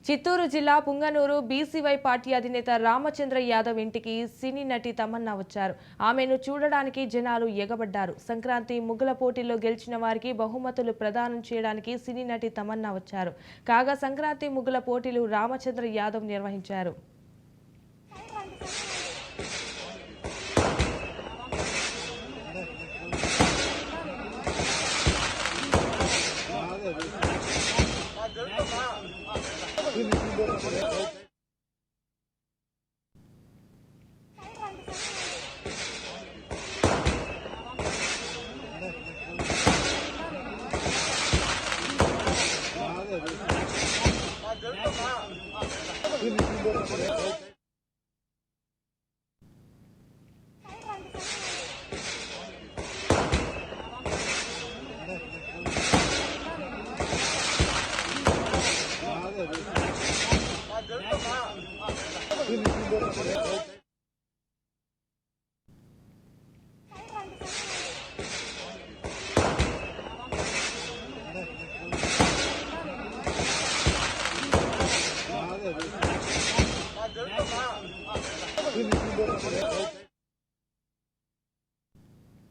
చిత్తూరు జిల్లా Punganur BCY party అధినేత రామచంద్ర యాదవ్ ఇంటికి సినీ నటి తమన్నా వచ్చారు. ఆమెను చూడడానికి జనాలు ఎగబడ్డారు. సంక్రాంతి ముగ్గుల పోటీల్లో గెలిచిన వారికి బహుమతులు ప్రదానం చేయడానికి సినీ నటి తమన్నా వచ్చారు. కాగా సంక్రాంతి ముగ్గుల పోటీలు రామచంద్ర యాదవ్ నిర్వహించారు. Ini